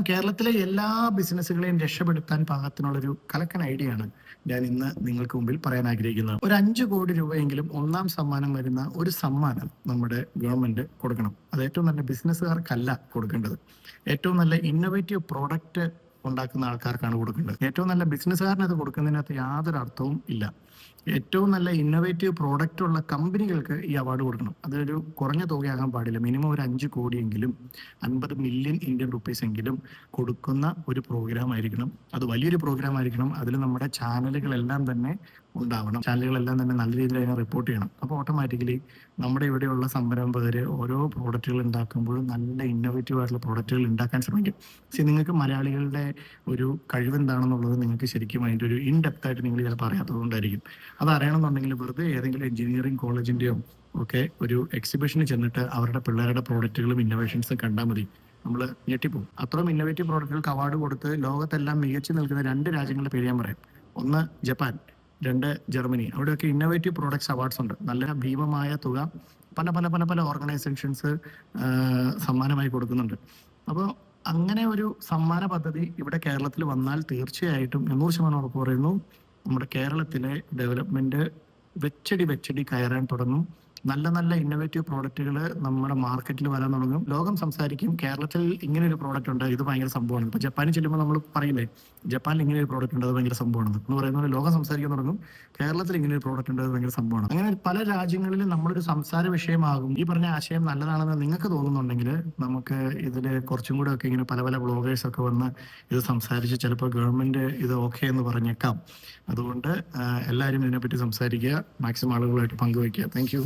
കേരളത്തിലെ എല്ലാ ബിസിനസ്സുകളെയും രക്ഷപ്പെടുത്താൻ പാകത്തിനുള്ളൊരു കലക്കൻ ഐഡിയ ആണ് ഞാൻ ഇന്ന് നിങ്ങൾക്ക് മുമ്പിൽ പറയാൻ ആഗ്രഹിക്കുന്നത്. ഒരു 5 കോടി രൂപയെങ്കിലും ഒന്നാം സമ്മാനം വരുന്ന ഒരു സമ്മാനം നമ്മുടെ ഗവൺമെന്റ് കൊടുക്കണം. അത് ഏറ്റവും നല്ല ബിസിനസ്സുകാർക്കല്ല കൊടുക്കേണ്ടത്. ഏറ്റവും നല്ല ഇന്നോവേറ്റീവ് പ്രോഡക്റ്റ് ഉണ്ടാക്കുന്ന ആൾക്കാർക്കാണ് കൊടുക്കേണ്ടത്. ഏറ്റവും നല്ല ബിസിനസ്സുകാരന് അത് കൊടുക്കുന്നതിനകത്ത് യാതൊരു അർത്ഥവും ഇല്ല. ഏറ്റവും നല്ല ഇന്നോവേറ്റീവ് പ്രോഡക്റ്റ് ഉള്ള കമ്പനികൾക്ക് ഈ അവാർഡ് കൊടുക്കണം. അതൊരു കുറഞ്ഞ തുകയാകാൻ പാടില്ല. മിനിമം ഒരു 5 കോടിയെങ്കിലും 50 മില്യൺ ഇന്ത്യൻ റുപ്പീസ് എങ്കിലും കൊടുക്കുന്ന ഒരു പ്രോഗ്രാം ആയിരിക്കണം. അത് വലിയൊരു പ്രോഗ്രാം ആയിരിക്കണം. അതിൽ നമ്മുടെ ചാനലുകളെല്ലാം തന്നെ ഉണ്ടാവണം. ചാനലുകളെല്ലാം തന്നെ നല്ല രീതിയിൽ അതിനെ റിപ്പോർട്ട് ചെയ്യണം. അപ്പോൾ ഓട്ടോമാറ്റിക്കലി നമ്മുടെ ഇവിടെയുള്ള സംരംഭകർ ഓരോ പ്രോഡക്റ്റുകൾ ഉണ്ടാക്കുമ്പോഴും നല്ല ഇന്നോവേറ്റീവ് ആയിട്ടുള്ള പ്രോഡക്റ്റുകൾ ഉണ്ടാക്കാൻ ശ്രമിക്കും. പക്ഷേ നിങ്ങൾക്ക് മലയാളികളുടെ ഒരു കഴിവെന്താണെന്നുള്ളത് നിങ്ങൾക്ക് ശരിക്കും അതിൻ്റെ ഒരു ഇൻഡെപ്ത് ആയിട്ട് നിങ്ങൾ ചിലപ്പോൾ അറിയാത്തതുകൊണ്ടായിരിക്കും. അത് അറിയണമെന്നുണ്ടെങ്കിൽ വെറുതെ ഏതെങ്കിലും എഞ്ചിനീയറിംഗ് കോളേജിൻ്റെയോ ഒക്കെ ഒരു എക്സിബിഷന് ചെന്നിട്ട് അവരുടെ പിള്ളേരുടെ പ്രോഡക്റ്റുകളും ഇന്നോവേഷൻസും കണ്ടാൽ മതി. നമ്മൾ ഞെട്ടിപ്പോകും. അത്രയും ഇന്നോവേറ്റീവ് പ്രോഡക്റ്റുകൾക്ക് അവാർഡ് കൊടുത്ത് ലോകത്തെല്ലാം മികച്ചു നിൽക്കുന്ന 2 രാജ്യങ്ങളുടെ പേര് ഞാൻ പറയാം. ഒന്ന് ജപ്പാൻ, 2 ജർമ്മനി. അവിടെയൊക്കെ ഇന്നോവേറ്റീവ് പ്രോഡക്ട്സ് അവാർഡ്സ് ഉണ്ട്. നല്ല ഭീമമായ തുക പല പല പല പല ഓർഗനൈസേഷൻസ് സമ്മാനമായി കൊടുക്കുന്നുണ്ട്. അപ്പോൾ അങ്ങനെ ഒരു സമ്മാന പദ്ധതി ഇവിടെ കേരളത്തിൽ വന്നാൽ തീർച്ചയായിട്ടും 100% ഉറപ്പ് പറയുന്നു, നമ്മുടെ കേരളത്തിലെ ഡെവലപ്മെന്റ് വെച്ചടി കയറാൻ തുടങ്ങും. നല്ല നല്ല ഇന്നോവേറ്റീവ് പ്രോഡക്റ്റുകൾ നമ്മുടെ മാർക്കറ്റിൽ വരാൻ തുടങ്ങും. ലോകം സംസാരിക്കും കേരളത്തിൽ ഇങ്ങനെ ഒരു പ്രോഡക്റ്റ് ഉണ്ട്, ഇത് ഭയങ്കര സംഭവമാണ്. ഇപ്പൊ ജപ്പാനിൽ ചെല്ലുമ്പോൾ നമ്മൾ പറയില്ലേ, ജപ്പാനിൽ ഇങ്ങനെ ഒരു പ്രോഡക്റ്റ് ഉണ്ട്, അത് ഭയങ്കര സംഭവമാണ് എന്ന് പറയുന്ന പോലെ ലോകം സംസാരിക്കാൻ തുടങ്ങും കേരളത്തിൽ ഇങ്ങനെ ഒരു പ്രോഡക്റ്റ് ഉണ്ട്, അത് ഭയങ്കര സംഭവമാണ്. അങ്ങനെ പല രാജ്യങ്ങളിലും നമ്മളൊരു സംസാര വിഷയമാകും. ഈ പറഞ്ഞ ആശയം നല്ലതാണെന്ന് നിങ്ങൾക്ക് തോന്നുന്നുണ്ടെങ്കിൽ നമുക്ക് ഇതിൽ കുറച്ചും കൂടെ ഒക്കെ ഇങ്ങനെ പല പല ബ്ലോഗേഴ്സ് ഒക്കെ വന്ന് ഇത് സംസാരിച്ച് ചിലപ്പോൾ ഗവൺമെന്റ് ഇത് ഓക്കെ എന്ന് പറഞ്ഞേക്കാം. അതുകൊണ്ട് എല്ലാവരും ഇതിനെപ്പറ്റി സംസാരിക്കുക, മാക്സിമം ആളുകളുമായിട്ട് പങ്കുവയ്ക്കുക. Thank you.